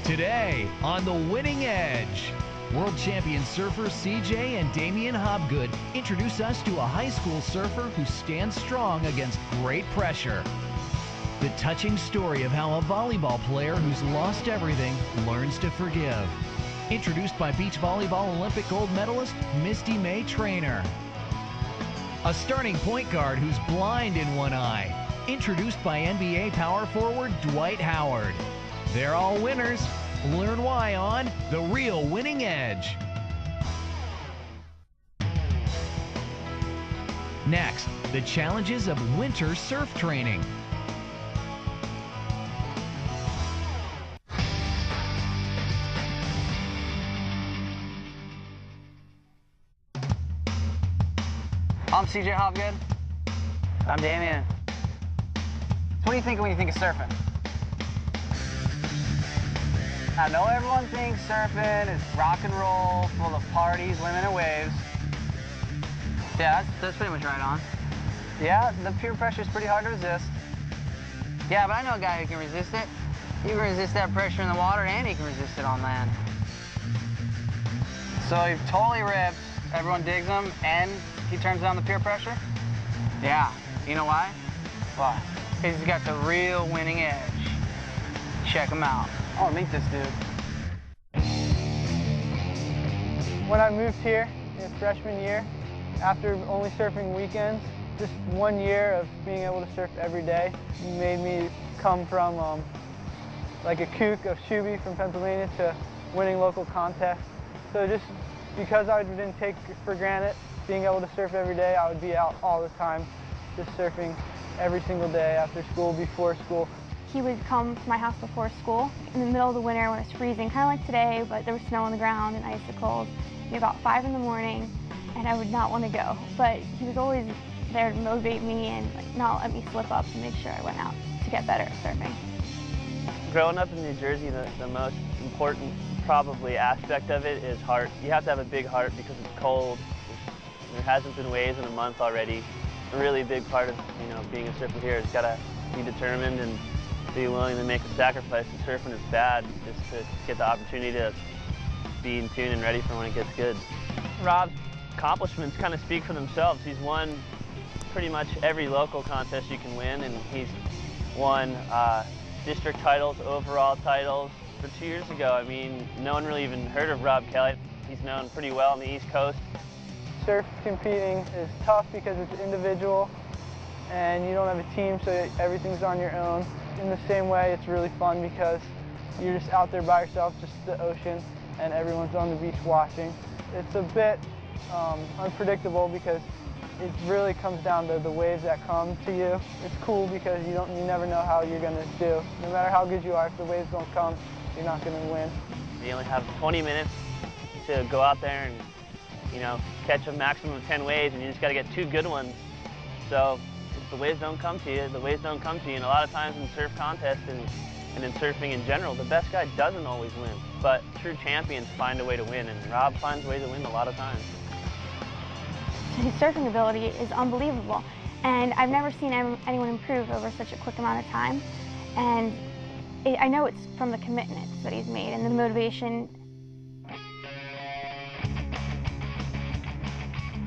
Today on The Winning Edge, world champion surfer CJ and Damien Hobgood introduce us to a high school surfer who stands strong against great pressure. The touching story of how a volleyball player who's lost everything learns to forgive. Introduced by beach volleyball Olympic gold medalist Misty May Trainer. A starting point guard who's blind in one eye. Introduced by NBA power forward Dwight Howard. They're all winners. Learn why on The Real Winning Edge. Next, the challenges of winter surf training. I'm CJ Hobgood. I'm Damien. So what do you think when you think of surfing? I know everyone thinks surfing is rock and roll, full of parties, women, and waves. Yeah, that's pretty much right on. Yeah, the peer pressure is pretty hard to resist. Yeah, but I know a guy who can resist it. He can resist that pressure in the water, and he can resist it on land. So he totally rips, everyone digs him, and he turns down the peer pressure? Yeah. You know why? Why? Because he's got the real winning edge. Check him out. I want to meet this dude. When I moved here in freshman year, after only surfing weekends, just 1 year of being able to surf every day made me come from like a kook of Shuby from Pennsylvania to winning local contests. So just because I didn't take for granted being able to surf every day, I would be out all the time, just surfing every single day after school, before school. He would come to my house before school in the middle of the winter when it was freezing, kind of like today, but there was snow on the ground and icicles. It'd be about 5 in the morning, and I would not want to go. But he was always there to motivate me and not let me slip up to make sure I went out to get better at surfing. Growing up in New Jersey, the most important probably aspect of it is heart. You have to have a big heart because it's cold. There hasn't been waves in a month already. A really big part of being a surfer here is got to be determined and be willing to make a sacrifice. And surfing is bad just to get the opportunity to be in tune and ready for when it gets good. Rob's accomplishments kind of speak for themselves. He's won pretty much every local contest you can win, and he's won district titles, overall titles. For 2 years ago, I mean, no one really even heard of Rob Kelly. He's known pretty well on the East Coast. Surf competing is tough because it's individual and you don't have a team, so everything's on your own. In the same way, it's really fun because you're just out there by yourself, just the ocean, and everyone's on the beach watching. It's a bit unpredictable because it really comes down to the waves that come to you. It's cool because you never know how you're going to do. No matter how good you are, if the waves don't come, you're not going to win. You only have 20 minutes to go out there and catch a maximum of 10 waves, and you just got to get 2 good ones. So if the waves don't come to you, the waves don't come to you. And a lot of times in surf contests and in surfing in general, the best guy doesn't always win. But true champions find a way to win, and Rob finds a way to win a lot of times. His surfing ability is unbelievable, and I've never seen anyone improve over such a quick amount of time. And I know it's from the commitments that he's made and the motivation.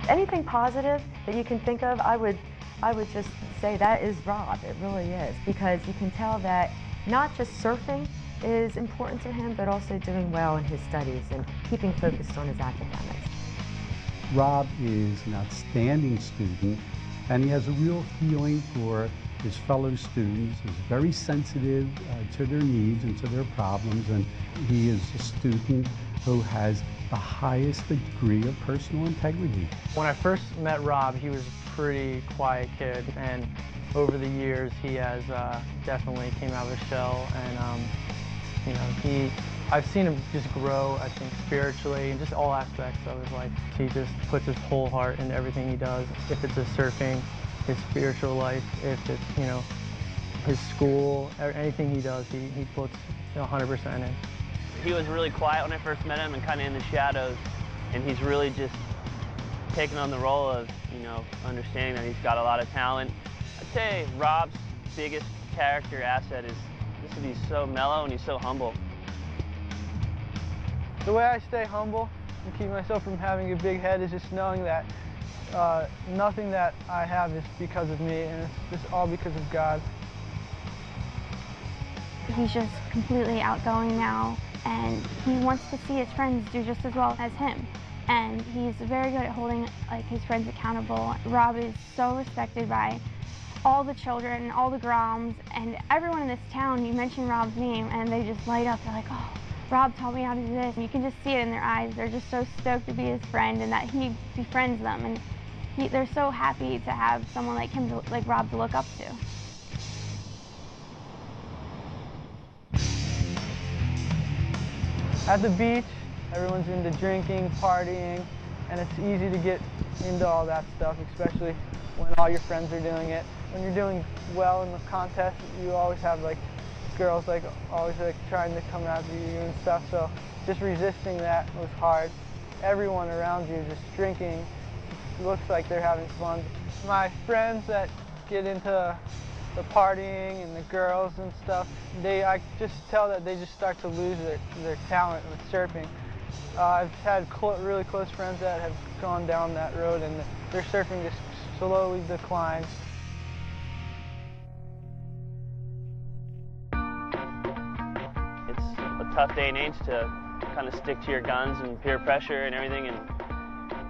Anything positive that you can think of, I would just say that is Rob. It really is, because you can tell that not just surfing is important to him, but also doing well in his studies and keeping focused on his academics. Rob is an outstanding student, and he has a real feeling for his fellow students. He's very sensitive to their needs and to their problems, and he is a student who has the highest degree of personal integrity. When I first met Rob, he was a pretty quiet kid, and over the years he has definitely came out of his shell, and I've seen him just grow, I think, spiritually and just all aspects of his life. He just puts his whole heart into everything he does. If it's his surfing, his spiritual life, if it's, his school, or anything he does, he puts 100% in. He was really quiet when I first met him and kind of in the shadows, and he's really just taken on the role of, understanding that he's got a lot of talent. I'd say Rob's biggest character asset is just that he's so mellow and he's so humble. The way I stay humble and keep myself from having a big head is just knowing that nothing that I have is because of me, and it's just all because of God. He's just completely outgoing now, and he wants to see his friends do just as well as him. And he's very good at holding his friends accountable. Rob is so respected by all the children, all the groms, and everyone in this town. You mention Rob's name and they just light up. They're like, oh, Rob taught me how to do this. And you can just see it in their eyes. They're just so stoked to be his friend and that he befriends them. And they're so happy to have someone like him, like Rob, to look up to. At the beach, everyone's into drinking, partying, and it's easy to get into all that stuff, especially when all your friends are doing it. When you're doing well in the contest, you always have girls always trying to come after you and stuff, so just resisting that was hard. Everyone around you just drinking, it looks like they're having fun. My friends that get into the partying and the girls and stuff, I just tell that they just start to lose their talent with surfing. I've had really close friends that have gone down that road, and their surfing just slowly declines. It's a tough day and age to kind of stick to your guns and peer pressure and everything, and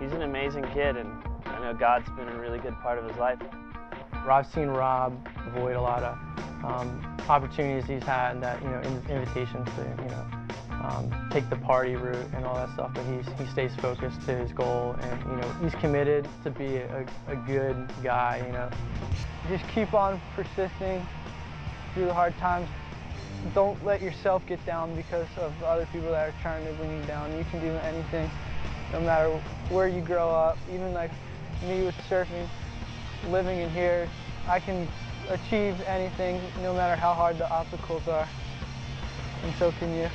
he's an amazing kid, and I know God's been a really good part of his life. I've seen Rob avoid a lot of opportunities he's had, that invitations to take the party route and all that stuff, but he stays focused to his goal, and he's committed to be a good guy. Just keep on persisting through the hard times. Don't let yourself get down because of other people that are trying to bring you down. You can do anything, no matter where you grow up. Even like me with surfing, living in here, I can achieve anything no matter how hard the obstacles are, and so can you.